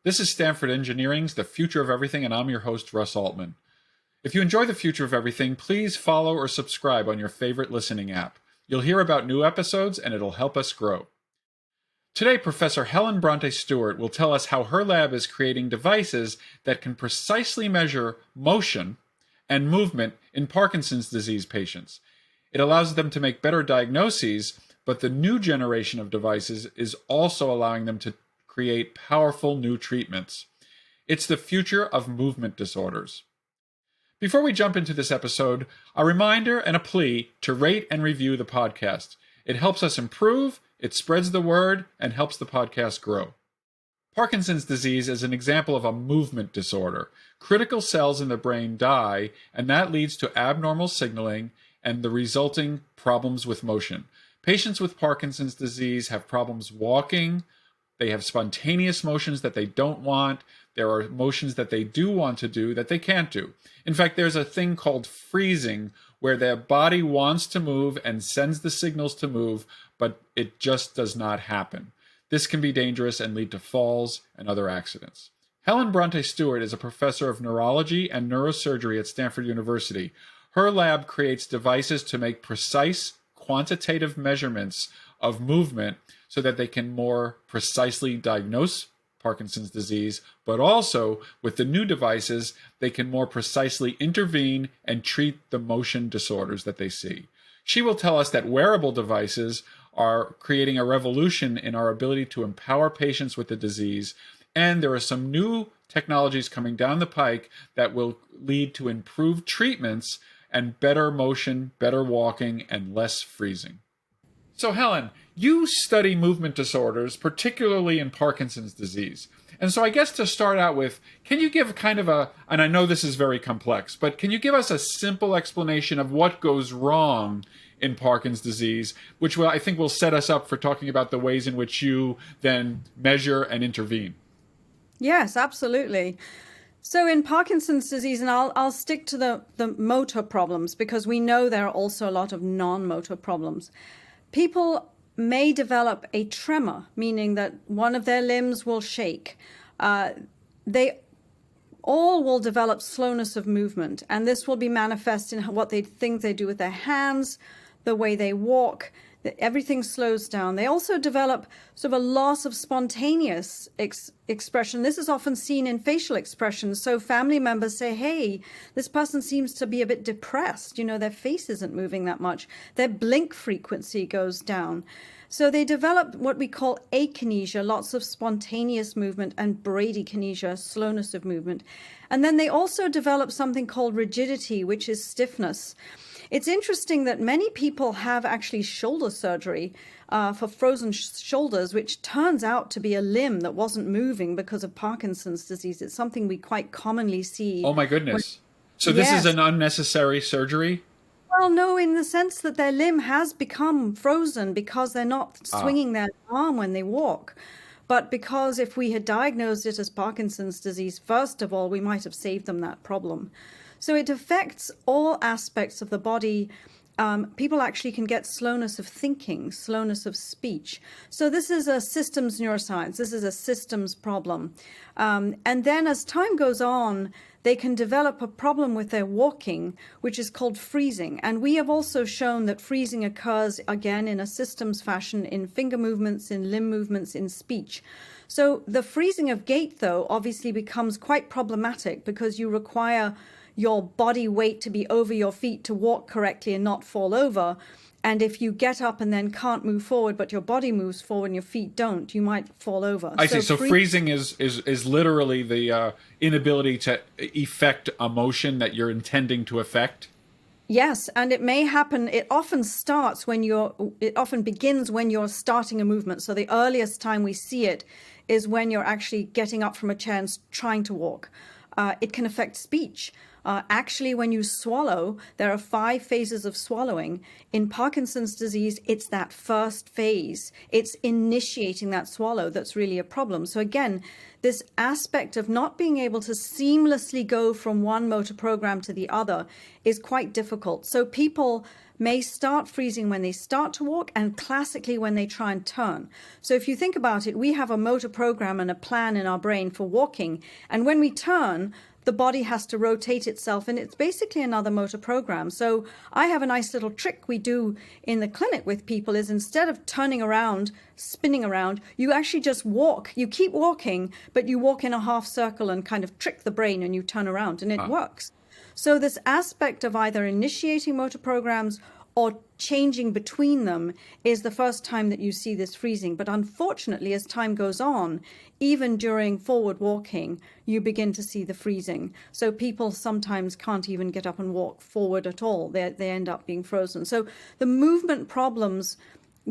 This is Stanford Engineering's The Future of Everything, and I'm your host, Russ Altman. If you enjoy The Future of Everything, please follow or subscribe on your favorite listening app. You'll hear about new episodes, and it'll help us grow. Today, Professor Helen Bronte-Stewart will tell us how her lab is creating devices that can precisely measure motion and movement in Parkinson's disease patients. It allows them to make better diagnoses, but the new generation of devices is also allowing them to create powerful new treatments. It's the future of movement disorders. Before we jump into this episode, a reminder and a plea to rate and review the podcast. It helps us improve, it spreads the word, and helps the podcast grow. Parkinson's disease is an example of a movement disorder. Critical cells in the brain die, and that leads to abnormal signaling and the resulting problems with motion. Patients with Parkinson's disease have problems walking. They have spontaneous motions that they don't want. There are motions that they do want to do that they can't do. In fact, there's a thing called freezing where their body wants to move and sends the signals to move, but it just does not happen. This can be dangerous and lead to falls and other accidents. Helen Bronte-Stewart is a professor of neurology and neurosurgery at Stanford University. Her lab creates devices to make precise quantitative measurements of movement so that they can more precisely diagnose Parkinson's disease, but also with the new devices, they can more precisely intervene and treat the motion disorders that they see. She will tell us that wearable devices are creating a revolution in our ability to empower patients with the disease, and there are some new technologies coming down the pike that will lead to improved treatments and better motion, better walking, and less freezing. So Helen, you study movement disorders, particularly in Parkinson's disease. And so I guess to start out with, can you give kind of and I know this is very complex, but can you give us a simple explanation of what goes wrong in Parkinson's disease, which I think will set us up for talking about the ways in which you then measure and intervene? Yes, absolutely. So in Parkinson's disease, and I'll stick to the motor problems because we know there are also a lot of non-motor problems. People may develop a tremor, meaning that one of their limbs will shake. They all will develop slowness of movement, and this will be manifest in what things they do with their hands, the way they walk. Everything slows down. They also develop sort of a loss of spontaneous expression. This is often seen in facial expressions. So family members say, hey, this person seems to be a bit depressed. You know, their face isn't moving that much. Their blink frequency goes down. So they develop what we call akinesia, lots of spontaneous movement, and bradykinesia, slowness of movement. And then they also develop something called rigidity, which is stiffness. It's interesting that many people have actually shoulder surgery for frozen shoulders, which turns out to be a limb that wasn't moving because of Parkinson's disease. It's something we quite commonly see. Oh my goodness. So this is an unnecessary surgery? Well, no, in the sense that their limb has become frozen because they're not swinging their arm when they walk. But because if we had diagnosed it as Parkinson's disease, first of all, we might have saved them that problem. So it affects all aspects of the body. People actually can get slowness of thinking, slowness of speech. So this is a systems neuroscience. This is a systems problem. And then as time goes on, they can develop a problem with their walking, which is called freezing. And we have also shown that freezing occurs, again, in a systems fashion in finger movements, in limb movements, in speech. So the freezing of gait, though, obviously becomes quite problematic because you require your body weight to be over your feet to walk correctly and not fall over. And if you get up and then can't move forward, but your body moves forward and your feet don't, you might fall over. I see. So freezing is literally the inability to effect a motion that you're intending to effect? Yes, and it may happen. It often begins when you're starting a movement. So the earliest time we see it is when you're actually getting up from a chair and trying to walk. It can affect speech. Actually, when you swallow, there are 5 phases of swallowing. In Parkinson's disease, it's that first phase. It's initiating that swallow that's really a problem. So again, this aspect of not being able to seamlessly go from one motor program to the other is quite difficult. So people may start freezing when they start to walk and classically when they try and turn. So if you think about it, we have a motor program and a plan in our brain for walking. And when we turn, the body has to rotate itself, and it's basically another motor program. So I have a nice little trick we do in the clinic with people is instead of turning around, spinning around, you actually just walk. You keep walking, but you walk in a half circle and kind of trick the brain and you turn around, and it works. So this aspect of either initiating motor programs or changing between them is the first time that you see this freezing. But unfortunately, as time goes on, even during forward walking, you begin to see the freezing. So people sometimes can't even get up and walk forward at all. They end up being frozen. So the movement problems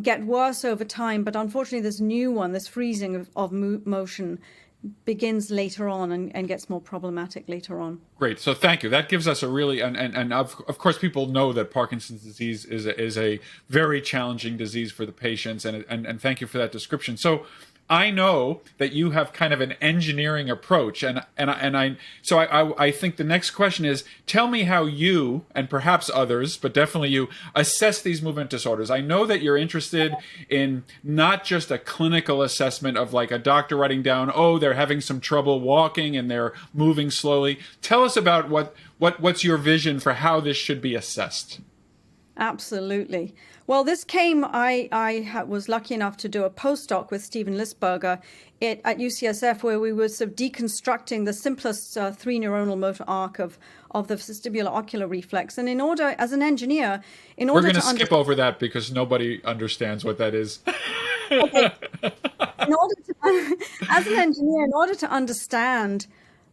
get worse over time. But unfortunately, this new one, this freezing of motion, begins later on and gets more problematic later on. Great. So thank you. That gives us a really, and of course, people know that Parkinson's disease is a very challenging disease for the patients, and thank you for that description. So I know that you have kind of an engineering approach, and I think the next question is, tell me how you, and perhaps others, but definitely you, assess these movement disorders. I know that you're interested in not just a clinical assessment of like a doctor writing down, oh, they're having some trouble walking and they're moving slowly. Tell us about what's your vision for how this should be assessed. Absolutely. Well, this came, I was lucky enough to do a postdoc with Stephen Lisberger at UCSF, where we were sort of deconstructing the simplest three neuronal motor arc of the vestibular ocular reflex. And in order, as an engineer, we're going to skip over that because nobody understands what that is. Okay. As an engineer, in order to understand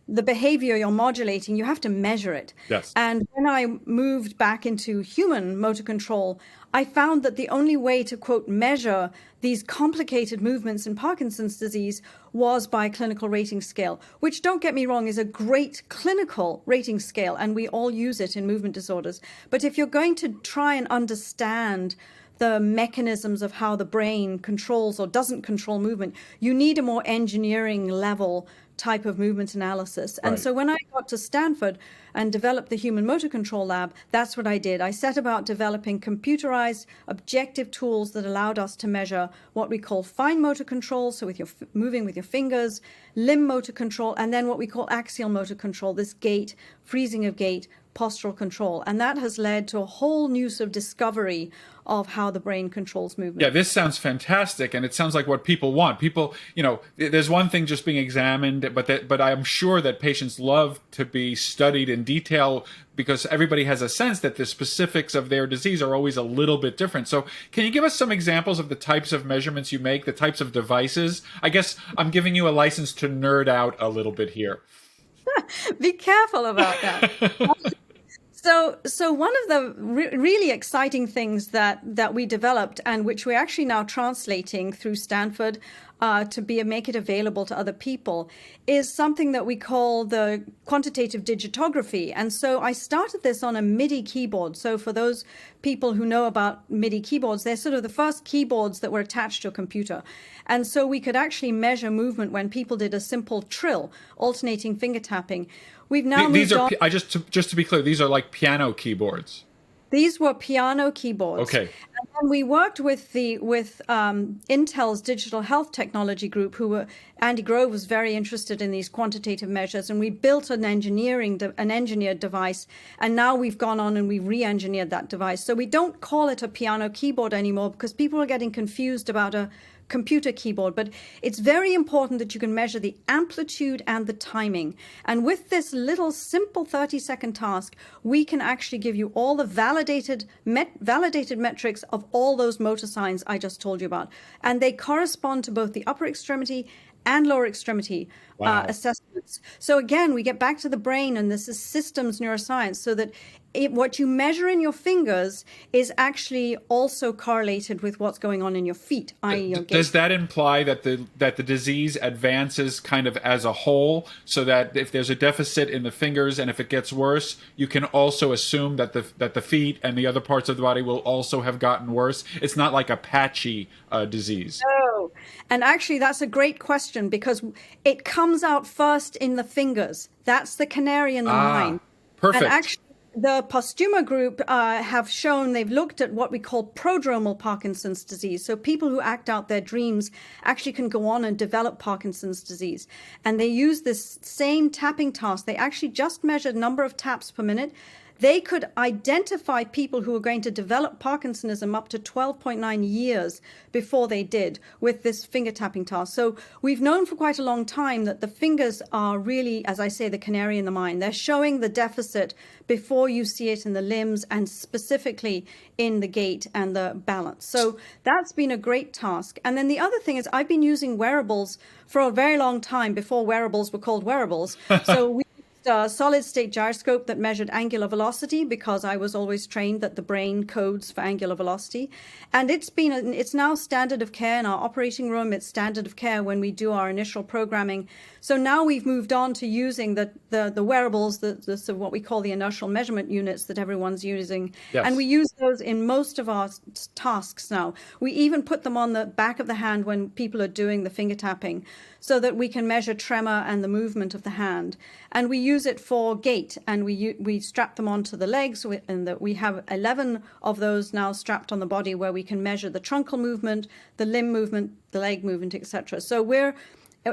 the behavior you're modulating, you have to measure it. Yes. And when I moved back into human motor control, I found that the only way to, quote, measure these complicated movements in Parkinson's disease was by clinical rating scale, which, don't get me wrong, is a great clinical rating scale, and we all use it in movement disorders. But if you're going to try and understand the mechanisms of how the brain controls or doesn't control movement, you need a more engineering level type of movement analysis. And so when I got to Stanford and developed the Human Motor Control Lab, that's what I did. I set about developing computerized objective tools that allowed us to measure what we call fine motor control, so with your moving with your fingers, limb motor control, and then what we call axial motor control, this gait, freezing of gait, postural control. And that has led to a whole new sort of discovery of how the brain controls movement. Yeah, this sounds fantastic, and it sounds like what people want. People, there's one thing just being examined, but I'm sure that patients love to be studied in detail because everybody has a sense that the specifics of their disease are always a little bit different. So can you give us some examples of the types of measurements you make, the types of devices? I guess I'm giving you a license to nerd out a little bit here. Be careful about that. So one of the really exciting things that we developed, and which we're actually now translating through Stanford to make it available to other people, is something that we call the quantitative digitography. And so I started this on a MIDI keyboard. So for those people who know about MIDI keyboards, they're sort of the first keyboards that were attached to a computer. And so we could actually measure movement when people did a simple trill, alternating finger tapping. We've now these moved are on. just to be clear, these are like piano keyboards. These were piano keyboards. Okay. And then we worked with Intel's digital health technology group, Andy Grove was very interested in these quantitative measures, and we built an engineered device, and now we've gone on and we've re-engineered that device. So we don't call it a piano keyboard anymore because people are getting confused about a computer keyboard, but it's very important that you can measure the amplitude and the timing. And with this little simple 30-second task, we can actually give you all the validated metrics of all those motor signs I just told you about. And they correspond to both the upper extremity and lower extremity assessments. So again, we get back to the brain, and this is systems neuroscience, so that what you measure in your fingers is actually also correlated with what's going on in your feet, i.e. your gait. Does that imply that the disease advances kind of as a whole, so that if there's a deficit in the fingers and if it gets worse, you can also assume that the feet and the other parts of the body will also have gotten worse? It's not like a patchy disease. No. And actually, that's a great question because it comes out first in the fingers. That's the canary in the mine. Perfect. And actually, The Postuma group have shown, they've looked at what we call prodromal Parkinson's disease. So people who act out their dreams actually can go on and develop Parkinson's disease. And they use this same tapping task. They actually just measured number of taps per minute. They could identify people who were going to develop Parkinsonism up to 12.9 years before they did with this finger tapping task. So we've known for quite a long time that the fingers are really, as I say, the canary in the mine. They're showing the deficit before you see it in the limbs and specifically in the gait and the balance. So that's been a great task. And then the other thing is I've been using wearables for a very long time before wearables were called wearables. So we a solid state gyroscope that measured angular velocity because I was always trained that the brain codes for angular velocity. And it's now standard of care in our operating room. It's standard of care when we do our initial programming. So now we've moved on to using the wearables, the what we call the inertial measurement units that everyone's using. Yes. And we use those in most of our tasks now. We even put them on the back of the hand when people are doing the finger tapping so that we can measure tremor and the movement of the hand. And we use it for gait, and we strap them onto the legs, and that we have 11 of those now strapped on the body where we can measure the truncal movement, the limb movement, the leg movement, etc. So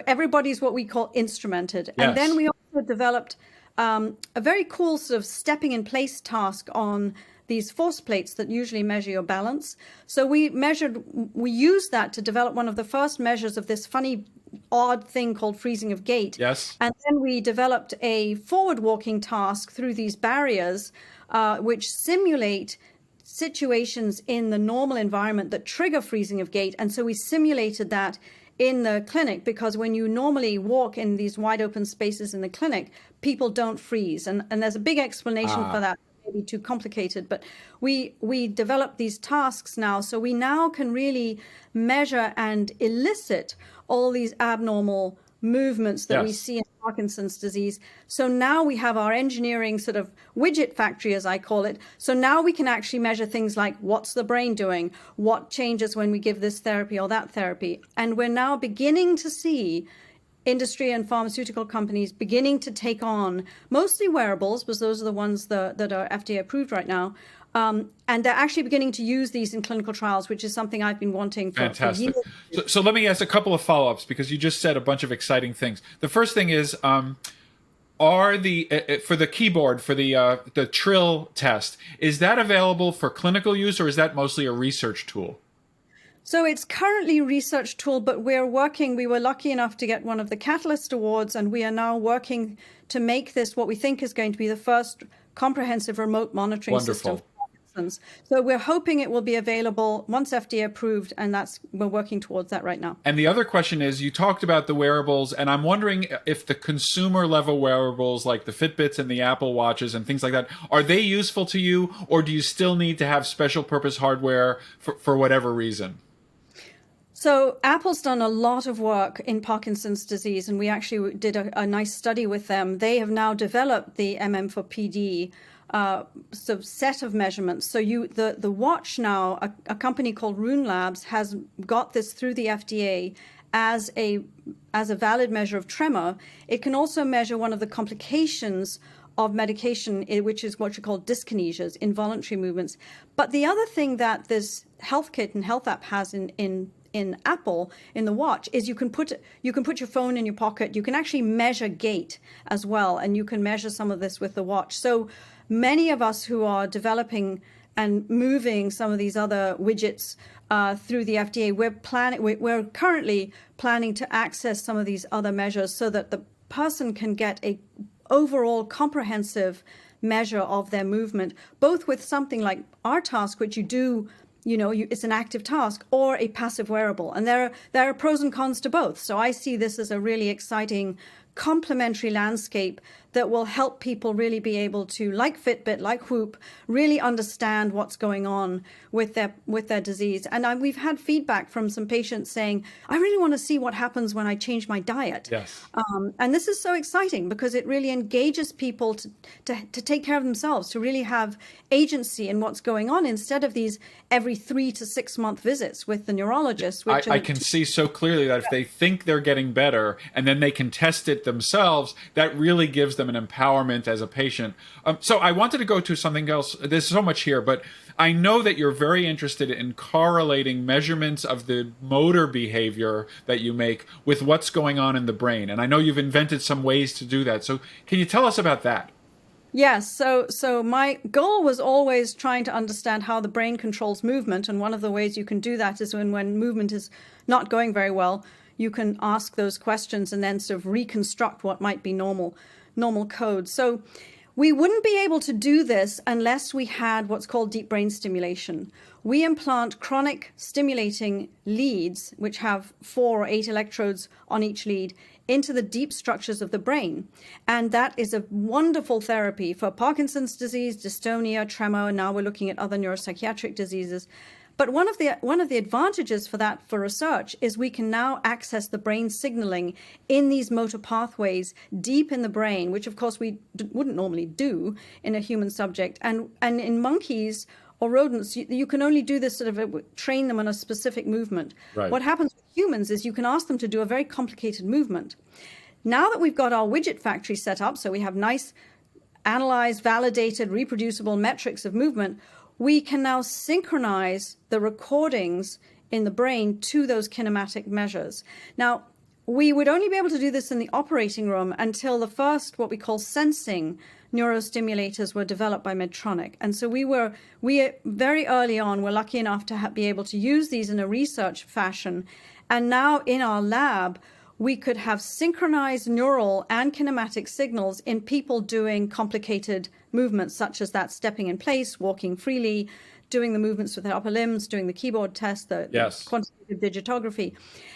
everybody's what we call instrumented. Yes. And then we also developed a very cool sort of stepping in place task on these force plates that usually measure your balance. So we used that to develop one of the first measures of this funny, odd thing called freezing of gait. Yes. And then we developed a forward walking task through these barriers, which simulate situations in the normal environment that trigger freezing of gait. And so we simulated that in the clinic, because when you normally walk in these wide open spaces in the clinic, people don't freeze. And there's a big explanation for that. Maybe too complicated, but we develop these tasks now, so we now can really measure and elicit all these abnormal movements that we see in Parkinson's disease. So now we have our engineering sort of widget factory, as I call it. So now we can actually measure things like what's the brain doing, what changes when we give this therapy or that therapy, and we're now beginning to see industry and pharmaceutical companies beginning to take on mostly wearables, because those are the ones that are FDA approved right now. And they're actually beginning to use these in clinical trials, which is something I've been wanting for Fantastic. years. So let me ask a couple of follow-ups, because you just said a bunch of exciting things. The first thing is, for the keyboard, for the Trill test, is that available for clinical use, or is that mostly a research tool? So it's currently a research tool, but we were lucky enough to get one of the Catalyst Awards, and we are now working to make this what we think is going to be the first comprehensive remote monitoring system for Parkinson's. So we're hoping it will be available once FDA approved, and we're working towards that right now. And the other question is, you talked about the wearables, and I'm wondering if the consumer level wearables like the Fitbits and the Apple Watches and things like that, are they useful to you, or do you still need to have special purpose hardware for whatever reason? So Apple's done a lot of work in Parkinson's disease, and we actually did a nice study with them. They have now developed the MM4PD set of measurements. So the watch now, a company called Rune Labs has got this through the FDA as a valid measure of tremor. It can also measure one of the complications of medication, which is what you call dyskinesias, involuntary movements. But the other thing that this Health Kit and Health App has in Apple, in the watch, is you can put your phone in your pocket. You can actually measure gait as well, and you can measure some of this with the watch. So many of us who are developing and moving some of these other widgets through the FDA, we're currently planning to access some of these other measures so that the person can get a overall comprehensive measure of their movement, both with something like our task, which you do, it's an active task, or a passive wearable. And there are pros and cons to both. So I see this as a really exciting complementary landscape that will help people really be able to, like Fitbit, like Whoop, really understand what's going on with their disease. And we've had feedback from some patients saying, I really want to see what happens when I change my diet. Yes. And this is so exciting because it really engages people to take care of themselves, to really have agency in what's going on, instead of these every 3 to 6 month visits with the neurologist. I can see so clearly that if they think they're getting better and then they can test it it themselves, that really gives them an empowerment as a patient. So I wanted to go to something else. There's so much here, but I know that you're very interested in correlating measurements of the motor behavior that you make with what's going on in the brain. And I know you've invented some ways to do that. So can you tell us about that? Yes, so my goal was always trying to understand how the brain controls movement, and one of the ways you can do that is when movement is not going very well, you can ask those questions and then sort of reconstruct what might be normal code. So we wouldn't be able to do this unless we had what's called deep brain stimulation. We implant chronic stimulating leads, which have 4 or 8 electrodes on each lead, into the deep structures of the brain. And that is a wonderful therapy for Parkinson's disease, dystonia, tremor. Now we're looking at other neuropsychiatric diseases. But one of the advantages for that for research is we can now access the brain signaling in these motor pathways deep in the brain, which of course we wouldn't normally do in a human subject. And in monkeys or rodents, you can only do this sort of train them on a specific movement. Right. What happens with humans is you can ask them to do a very complicated movement. Now that we've got our widget factory set up, so we have nice, analyzed, validated, reproducible metrics of movement, we can now synchronize the recordings in the brain to those kinematic measures. Now, we would only be able to do this in the operating room until the first, what we call sensing neurostimulators were developed by Medtronic. And so we very early on were lucky enough to be able to use these in a research fashion. And now in our lab, we could have synchronized neural and kinematic signals in people doing complicated movements, such as that stepping in place, walking freely, doing the movements with their upper limbs, doing the keyboard test, the quantitative digitography.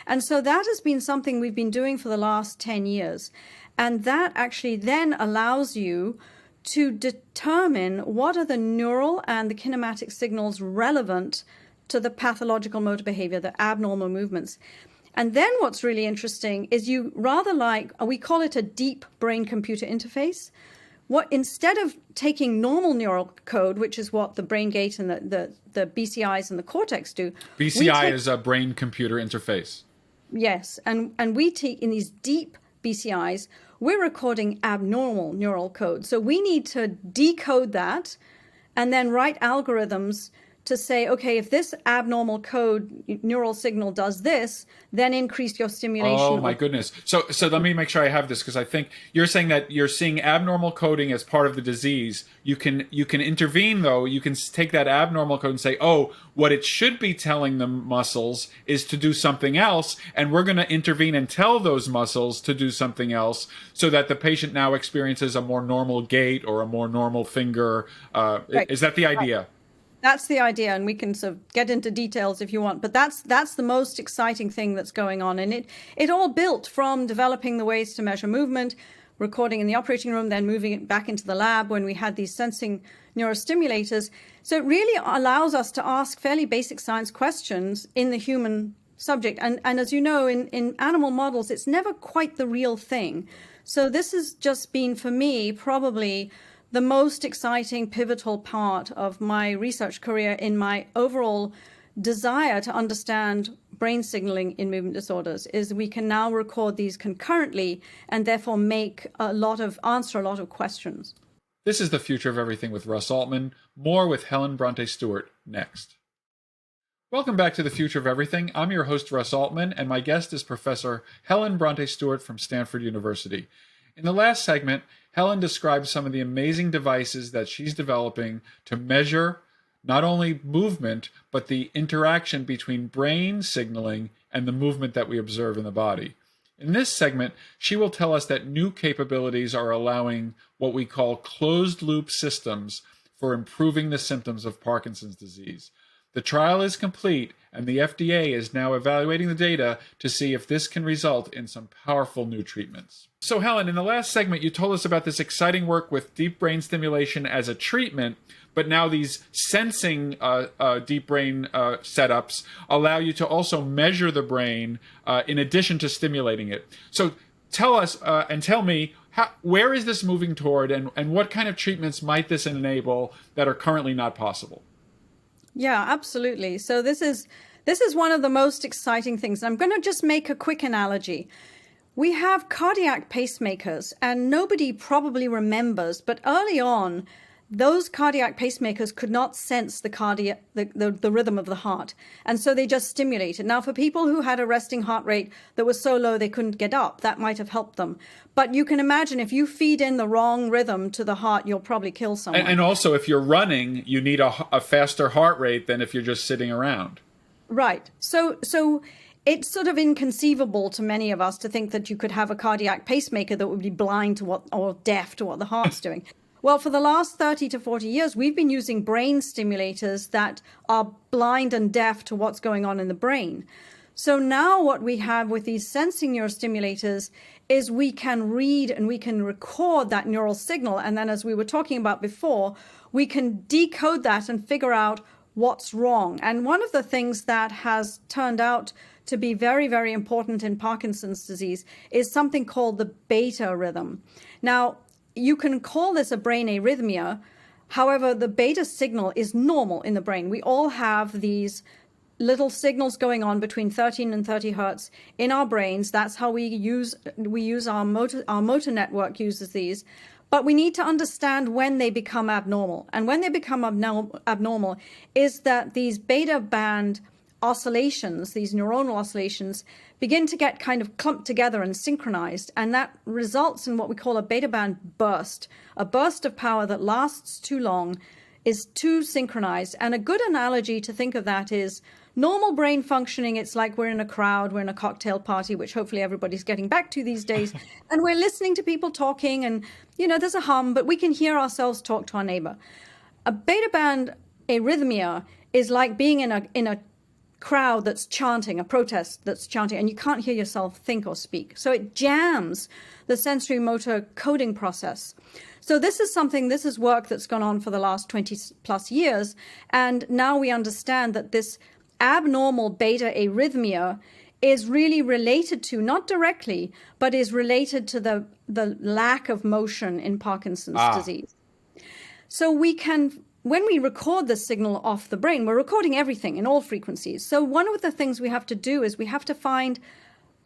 And so that has been something we've been doing for the last 10 years. And that actually then allows you to determine what are the neural and the kinematic signals relevant to the pathological motor behavior, the abnormal movements. And then what's really interesting is we call it a deep brain-computer interface. Instead of taking normal neural code, which is what the brain gate and the BCIs and the cortex do. BCI is a brain-computer interface. Yes, and we take in these deep BCIs, we're recording abnormal neural code. So we need to decode that and then write algorithms to say, okay, if this abnormal code neural signal does this, then increase your stimulation. Oh my goodness. So let me make sure I have this, because I think you're saying that you're seeing abnormal coding as part of the disease. You can intervene, though. You can take that abnormal code and say, oh, what it should be telling the muscles is to do something else, and we're going to intervene and tell those muscles to do something else, so that the patient now experiences a more normal gait or a more normal finger. Right. Is that the idea? Right. That's the idea, and we can sort of get into details if you want. But that's the most exciting thing that's going on, and it all built from developing the ways to measure movement, recording in the operating room, then moving it back into the lab when we had these sensing neurostimulators. So it really allows us to ask fairly basic science questions in the human subject. And as you know, in animal models, it's never quite the real thing. So this has just been, for me, probably the most exciting, pivotal part of my research career in my overall desire to understand brain signaling in movement disorders, is we can now record these concurrently and therefore answer a lot of questions. This is The Future of Everything with Russ Altman. More with Helen Bronte-Stewart next. Welcome back to The Future of Everything. I'm your host, Russ Altman, and my guest is Professor Helen Bronte-Stewart from Stanford University. In the last segment, Helen described some of the amazing devices that she's developing to measure not only movement, but the interaction between brain signaling and the movement that we observe in the body. In this segment, she will tell us that new capabilities are allowing what we call closed-loop systems for improving the symptoms of Parkinson's disease. The trial is complete, and the FDA is now evaluating the data to see if this can result in some powerful new treatments. So Helen, in the last segment, you told us about this exciting work with deep brain stimulation as a treatment, but now these sensing deep brain setups allow you to also measure the brain in addition to stimulating it. So tell us and tell me, where is this moving toward, and what kind of treatments might this enable that are currently not possible? Yeah, absolutely. So this is one of the most exciting things. I'm going to just make a quick analogy. we have cardiac pacemakers, and nobody probably remembers, but early on, those cardiac pacemakers could not sense the rhythm of the heart. And so they just stimulated. Now, for people who had a resting heart rate that was so low they couldn't get up, that might have helped them. But you can imagine if you feed in the wrong rhythm to the heart, you'll probably kill someone. And also, if you're running, you need a faster heart rate than if you're just sitting around. Right. So it's sort of inconceivable to many of us to think that you could have a cardiac pacemaker that would be blind to what, or deaf to what the heart's doing. Well, for the last 30 to 40 years, we've been using brain stimulators that are blind and deaf to what's going on in the brain. So now what we have with these sensing neurostimulators is we can read and we can record that neural signal. And then, as we were talking about before, we can decode that and figure out what's wrong. And one of the things that has turned out to be very, very important in Parkinson's disease is something called the beta rhythm. Now, you can call this a brain arrhythmia. However, the beta signal is normal in the brain. We all have these little signals going on between 13 and 30 hertz in our brains. That's how we use our motor network uses these. But we need to understand when they become abnormal. And when they become abnormal is that these beta band oscillations, these neuronal oscillations, begin to get kind of clumped together and synchronized. And that results in what we call a beta band burst, a burst of power that lasts too long, is too synchronized. And a good analogy to think of that is normal brain functioning. It's like we're in a crowd, we're in a cocktail party, which hopefully everybody's getting back to these days. And we're listening to people talking and, there's a hum, but we can hear ourselves talk to our neighbor. A beta band arrhythmia is like being in a crowd that's chanting, a protest that's chanting, and you can't hear yourself think or speak. So it jams the sensory motor coding process. So this is work that's gone on for the last 20 plus years. And now we understand that this abnormal beta arrhythmia is really related to, not directly, but is related to the lack of motion in Parkinson's disease. So when we record the signal off the brain, we're recording everything in all frequencies. So one of the things we have to do is we have to find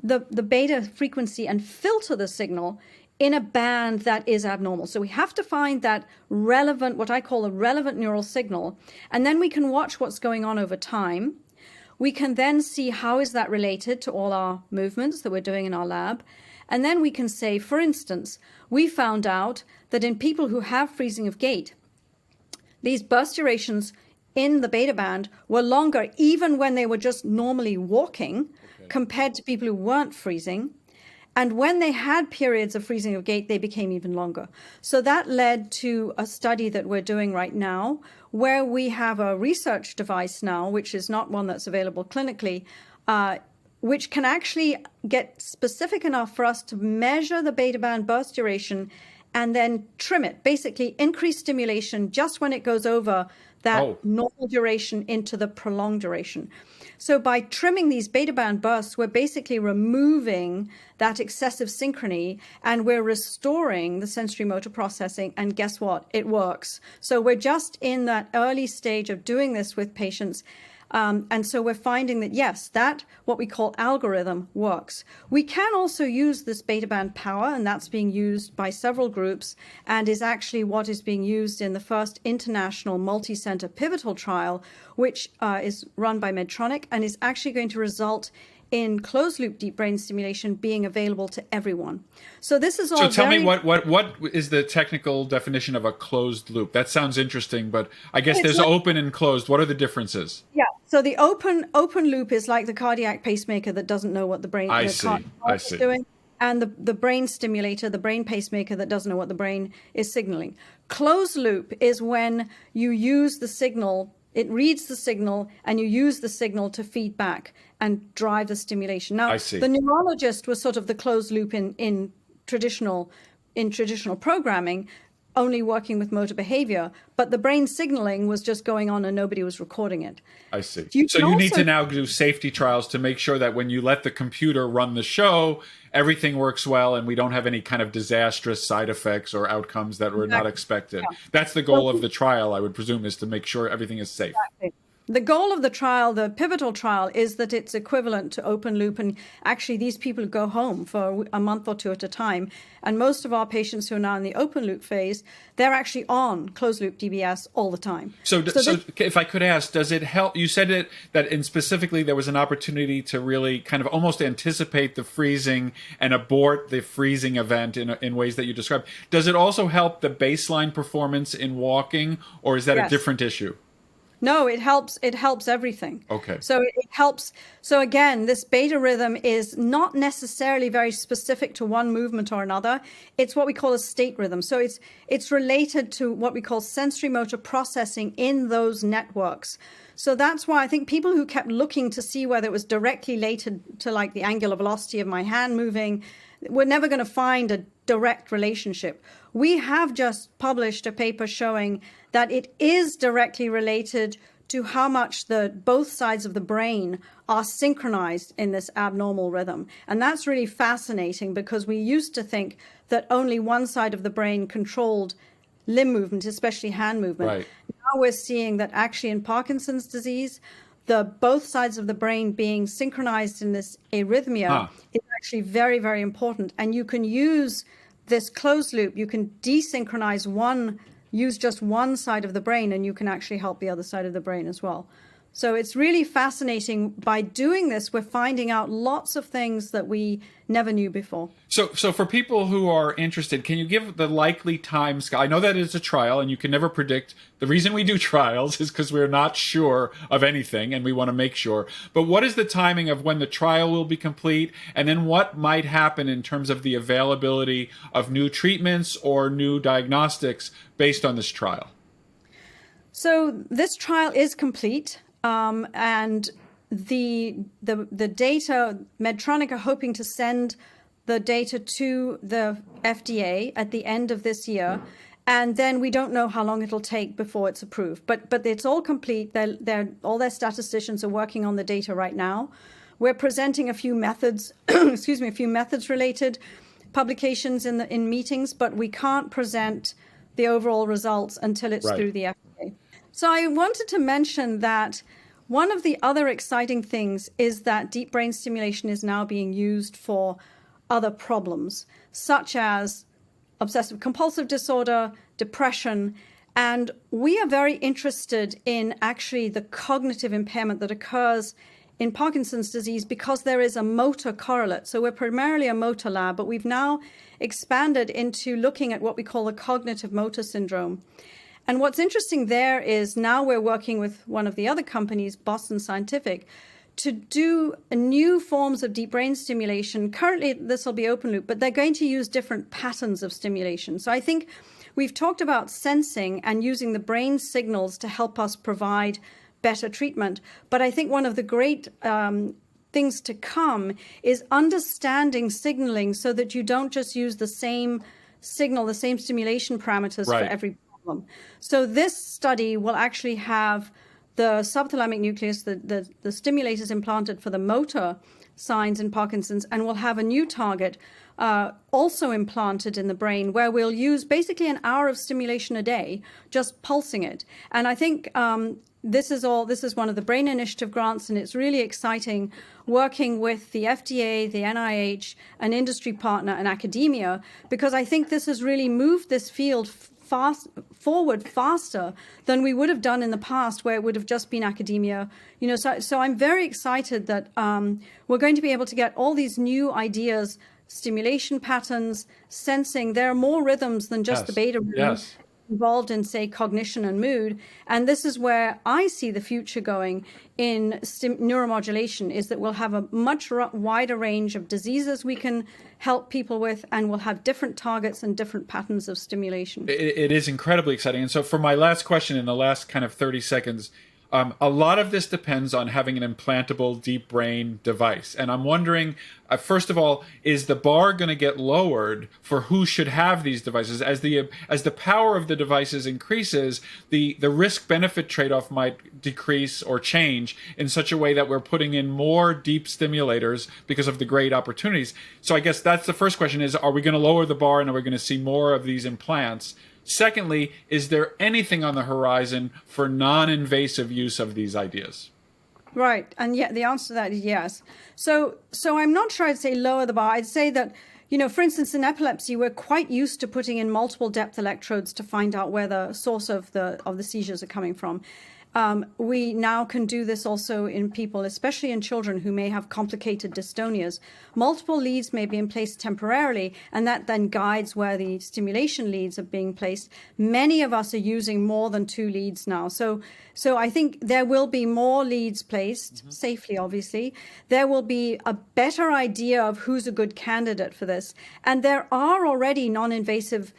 the beta frequency and filter the signal in a band that is abnormal. So we have to find that relevant, what I call a relevant neural signal, and then we can watch what's going on over time. We can then see how is that related to all our movements that we're doing in our lab. And then we can say, for instance, we found out that in people who have freezing of gait, these burst durations in the beta band were longer even when they were just normally walking compared to people who weren't freezing. And when they had periods of freezing of gait, they became even longer. So that led to a study that we're doing right now, where we have a research device now, which is not one that's available clinically, which can actually get specific enough for us to measure the beta band burst duration and then trim it, basically increase stimulation just when it goes over that normal duration into the prolonged duration. So by trimming these beta band bursts, we're basically removing that excessive synchrony and we're restoring the sensory motor processing. And guess what? It works. So we're just in that early stage of doing this with patients. And so we're finding that, yes, that what we call algorithm works. We can also use this beta band power, and that's being used by several groups and is actually what is being used in the first international multi-center pivotal trial, which is run by Medtronic and is actually going to result in closed-loop deep brain stimulation being available to everyone. So this is all. So tell me what is the technical definition of a closed loop? That sounds interesting, but I guess there's open and closed. What are the differences? Yeah. So the open loop is like the cardiac pacemaker that doesn't know what the brain is doing, and the brain stimulator, the brain pacemaker that doesn't know what the brain is signaling. Closed loop is when you use the signal. It reads the signal and you use the signal to feed back and drive the stimulation. Now, the neurologist was sort of the closed loop in traditional programming, only working with motor behavior, but the brain signaling was just going on and nobody was recording it. I see. So you need to now do safety trials to make sure that when you let the computer run the show, everything works well and we don't have any kind of disastrous side effects or outcomes that were not expected. Yeah. That's the goal of the trial, I would presume, is to make sure everything is safe. Exactly. The goal of the trial, the pivotal trial, is that it's equivalent to open loop. And actually, these people go home for a month or two at a time. And most of our patients who are now in the open loop phase, they're actually on closed loop DBS all the time. So if I could ask, does it help? You said that specifically there was an opportunity to really kind of almost anticipate the freezing and abort the freezing event in ways that you described. Does it also help the baseline performance in walking, or is that a different issue? No, it helps. It helps everything. Okay. So it helps. So again, this beta rhythm is not necessarily very specific to one movement or another. It's what we call a state rhythm. So it's related to what we call sensory motor processing in those networks. So that's why I think people who kept looking to see whether it was directly related to like the angular velocity of my hand moving, we're never going to find a direct relationship. We have just published a paper showing that it is directly related to how much both sides of the brain are synchronized in this abnormal rhythm. And that's really fascinating because we used to think that only one side of the brain controlled limb movement, especially hand movement. Right. Now we're seeing that actually in Parkinson's disease, both sides of the brain being synchronized in this arrhythmia is actually very, very important. And you can use this closed loop, you can desynchronize use just one side of the brain, and you can actually help the other side of the brain as well. So it's really fascinating. By doing this, we're finding out lots of things that we never knew before. So for people who are interested, can you give the likely time scale? I know that it's a trial and you can never predict. The reason we do trials is because we're not sure of anything and we want to make sure. But what is the timing of when the trial will be complete? And then what might happen in terms of the availability of new treatments or new diagnostics based on this trial? So this trial is complete. And the data, Medtronic are hoping to send the data to the FDA at the end of this year. And then we don't know how long it'll take before it's approved. But it's all complete. All their statisticians are working on the data right now. We're presenting a few methods, a few methods-related publications in meetings, but we can't present the overall results until it's through the FDA. So I wanted to mention that one of the other exciting things is that deep brain stimulation is now being used for other problems, such as obsessive compulsive disorder, depression, and we are very interested in actually the cognitive impairment that occurs in Parkinson's disease because there is a motor correlate. So we're primarily a motor lab, but we've now expanded into looking at what we call the cognitive motor syndrome. And what's interesting there is now we're working with one of the other companies, Boston Scientific, to do new forms of deep brain stimulation. Currently, this will be open loop, but they're going to use different patterns of stimulation. So I think we've talked about sensing and using the brain signals to help us provide better treatment. But I think one of the great things to come is understanding signaling so that you don't just use the same signal, the same stimulation parameters for every problem. So this study will actually have the subthalamic nucleus, the stimulators implanted for the motor signs in Parkinson's, and we'll have a new target also implanted in the brain where we'll use basically an hour of stimulation a day, just pulsing it. And I think this is one of the Brain Initiative grants, and it's really exciting working with the FDA, the NIH, an industry partner, and academia, because I think this has really moved this field forward faster than we would have done in the past, where it would have just been academia. So I'm very excited that we're going to be able to get all these new ideas, stimulation patterns, sensing. There are more rhythms than just the beta rhythm involved in, say, cognition and mood. And this is where I see the future going in neuromodulation, is that we'll have a much wider range of diseases we can help people with, and we'll have different targets and different patterns of stimulation. It is incredibly exciting. And so for my last question in the last kind of 30 seconds, a lot of this depends on having an implantable deep brain device. And I'm wondering, first of all, is the bar going to get lowered for who should have these devices? As the power of the devices increases, the risk-benefit trade-off might decrease or change in such a way that we're putting in more deep stimulators because of the great opportunities. So I guess that's the first question is, are we going to lower the bar and are we going to see more of these implants? Secondly, is there anything on the horizon for non-invasive use of these ideas? Right. And yet the answer to that is yes. So I'm not sure I'd say lower the bar. I'd say that, for instance, in epilepsy, we're quite used to putting in multiple depth electrodes to find out where the source of the seizures are coming from. We now can do this also in people, especially in children who may have complicated dystonias. Multiple leads may be in place temporarily, and that then guides where the stimulation leads are being placed. Many of us are using more than 2 leads now. So I think there will be more leads placed, safely, obviously. There will be a better idea of who's a good candidate for this. And there are already non-invasive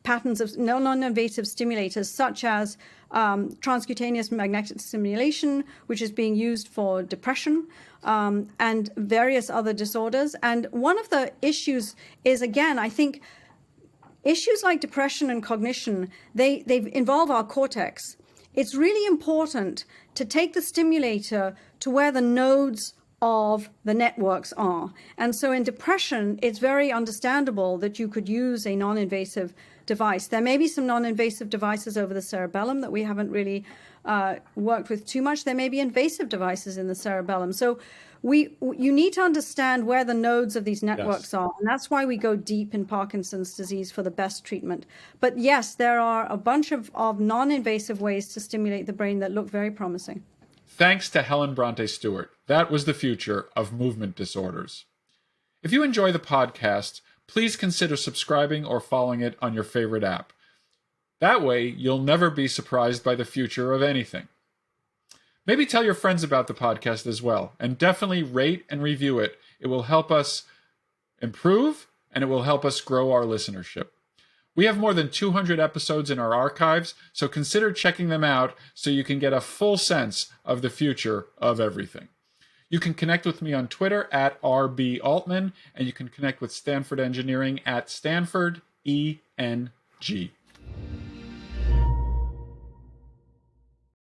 patterns of non-invasive stimulators, such as transcutaneous magnetic stimulation, which is being used for depression and various other disorders. And one of the issues is, again, I think issues like depression and cognition, they involve our cortex. It's really important to take the stimulator to where the nodes of the networks are. And so in depression, it's very understandable that you could use a non-invasive device. There may be some non-invasive devices over the cerebellum that we haven't really worked with too much. There may be invasive devices in the cerebellum. So you need to understand where the nodes of these networks are. And that's why we go deep in Parkinson's disease for the best treatment. But yes, there are a bunch of non-invasive ways to stimulate the brain that look very promising. Thanks to Helen Bronte-Stewart. That was the future of movement disorders. If you enjoy the podcast, please consider subscribing or following it on your favorite app. That way, you'll never be surprised by the future of anything. Maybe tell your friends about the podcast as well, and definitely rate and review it. It will help us improve, and it will help us grow our listenership. We have more than 200 episodes in our archives, so consider checking them out so you can get a full sense of the future of everything. You can connect with me on Twitter at @RBAltman, and you can connect with Stanford Engineering at Stanford ENG.